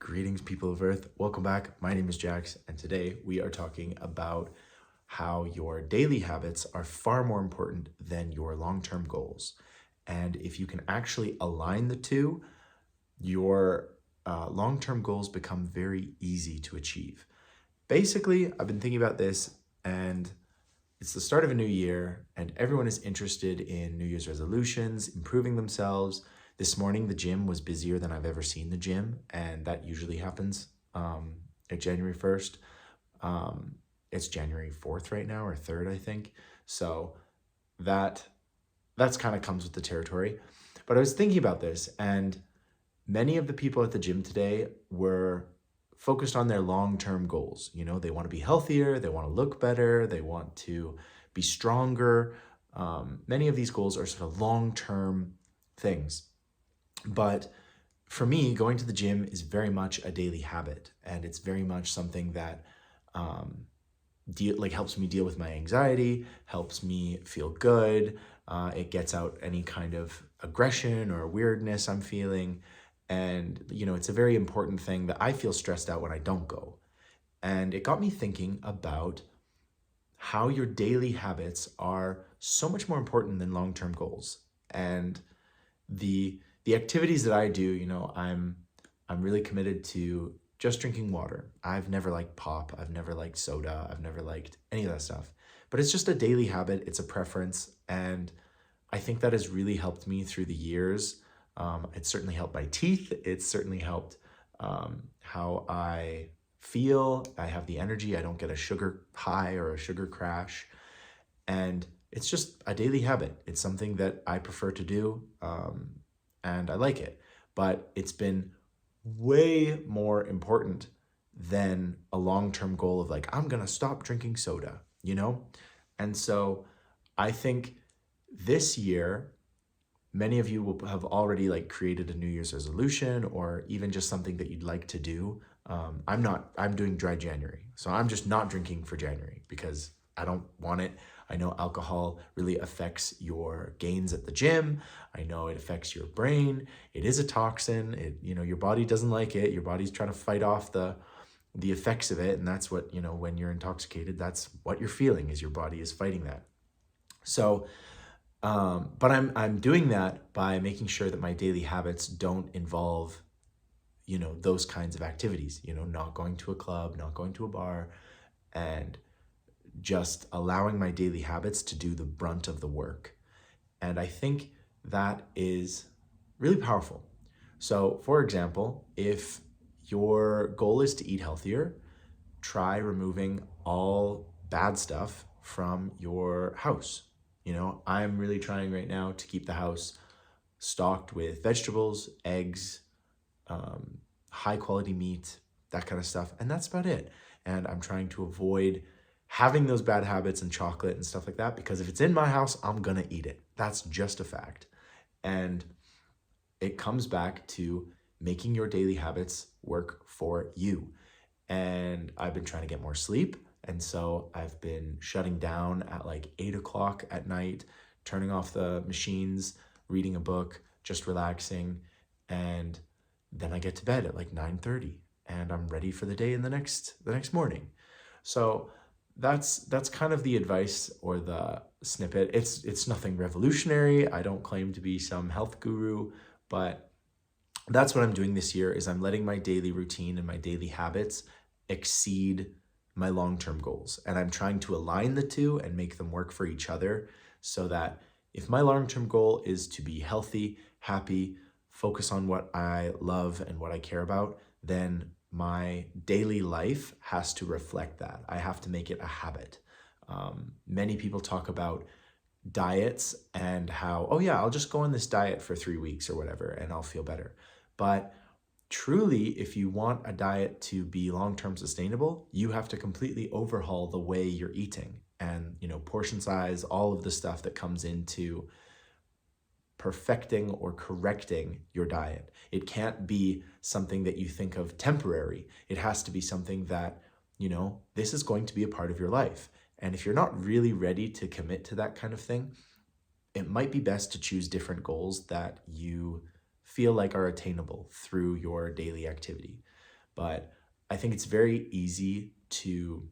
Greetings, people of Earth. Welcome back. My name is Jax, and today we are talking about how your daily habits are far more important than your long term goals. And if you can actually align the two, your long term goals become very easy to achieve. Basically, I've been thinking about this, and it's the start of a new year, and everyone is interested in New Year's resolutions, improving themselves. This morning, the gym was busier than I've ever seen the gym, and that usually happens at January 1st. It's January 4th right now, or 3rd, I think. So that that's kind of comes with the territory. But I was thinking about this, and many of the people at the gym today were focused on their long-term goals. You know, they want to be healthier, they want to look better, they want to be stronger. Many of these goals are sort of long-term things. But for me, going to the gym is very much a daily habit, and it's very much something that helps me deal with my anxiety, helps me feel good. It gets out any kind of aggression or weirdness I'm feeling. And, you know, it's a very important thing that I feel stressed out when I don't go. And it got me thinking about how your daily habits are so much more important than long-term goals. And the activities that I do, you know, I'm really committed to just drinking water. I've never liked pop, I've never liked soda, I've never liked any of that stuff. But it's just a daily habit, it's a preference, and I think that has really helped me through the years. It's certainly helped my teeth. It's certainly helped how I feel. I have the energy. I don't get a sugar high or a sugar crash. And it's just a daily habit. It's something that I prefer to do, and I like it. But it's been way more important than a long-term goal of like, I'm going to stop drinking soda, you know? And so I think this year, many of you will have already like created a New Year's resolution or even just something that you'd like to do. I'm doing dry January. So I'm just not drinking for January because I don't want it. I know alcohol really affects your gains at the gym. I know it affects your brain. It is a toxin. Your body doesn't like it. Your body's trying to fight off the effects of it. And that's what, when you're intoxicated, that's what you're feeling is your body is fighting that. So, but I'm doing that by making sure that my daily habits don't involve, those kinds of activities, not going to a club, not going to a bar, and just allowing my daily habits to do the brunt of the work. And I think that is really powerful. So, for example, if your goal is to eat healthier, try removing all bad stuff from your house. I'm really trying right now to keep the house stocked with vegetables, eggs, high quality meat, that kind of stuff. And that's about it. And I'm trying to avoid having those bad habits and chocolate and stuff like that, because if it's in my house, I'm gonna eat it. That's just a fact. And it comes back to making your daily habits work for you. And I've been trying to get more sleep. And so I've been shutting down at like 8 o'clock at night, turning off the machines, reading a book, just relaxing. And then I get to bed at like 9:30 and I'm ready for the day in the next morning. So that's kind of the advice or the snippet. It's nothing revolutionary. I don't claim to be some health guru, but that's what I'm doing this year is I'm letting my daily routine and my daily habits exceed my long-term goals. And I'm trying to align the two and make them work for each other so that if my long-term goal is to be healthy, happy, focus on what I love and what I care about, then my daily life has to reflect that. I have to make it a habit. Many people talk about diets and how, oh yeah, I'll just go on this diet for 3 weeks or whatever, and I'll feel better. But truly, if you want a diet to be long-term sustainable, you have to completely overhaul the way you're eating and, portion size, all of the stuff that comes into perfecting or correcting your diet. It can't be something that you think of temporary. It has to be something that, this is going to be a part of your life. And if you're not really ready to commit to that kind of thing, it might be best to choose different goals that you feel like are attainable through your daily activity. but I think it's very easy to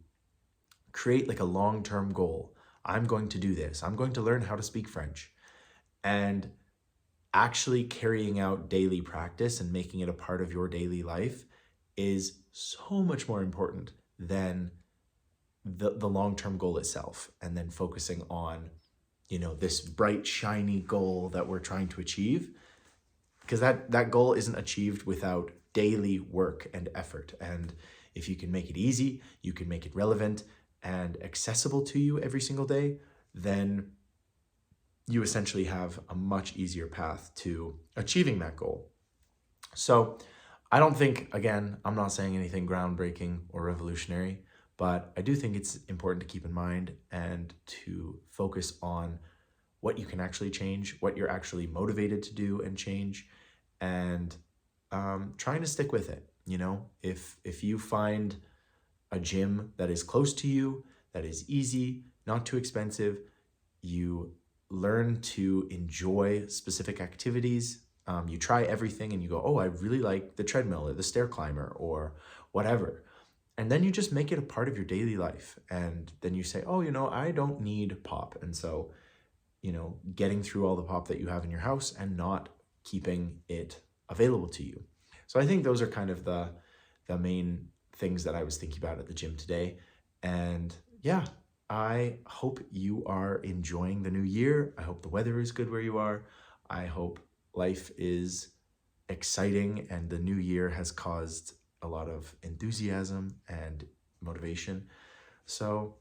create like a long-term goal. I'm going to do this. I'm going to learn how to speak French. And actually carrying out daily practice and making it a part of your daily life is so much more important than the long-term goal itself, and then focusing on, this bright, shiny goal that we're trying to achieve, because that goal isn't achieved without daily work and effort. And if you can make it easy, you can make it relevant and accessible to you every single day, then you essentially have a much easier path to achieving that goal. So I don't think, again, I'm not saying anything groundbreaking or revolutionary, but I do think it's important to keep in mind and to focus on what you can actually change, what you're actually motivated to do and change, and trying to stick with it. If you find a gym that is close to you, that is easy, not too expensive, you learn to enjoy specific activities. You try everything and you go, oh, I really like the treadmill or the stair climber or whatever. And then you just make it a part of your daily life. And then you say, oh, I don't need pop. And so, getting through all the pop that you have in your house and not keeping it available to you. So I think those are kind of the main things that I was thinking about at the gym today. And yeah, I hope you are enjoying the new year. I hope the weather is good where you are. I hope life is exciting and the new year has caused a lot of enthusiasm and motivation. So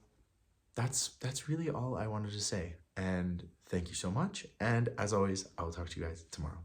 that's really all I wanted to say. And thank you so much. And as always, I will talk to you guys tomorrow.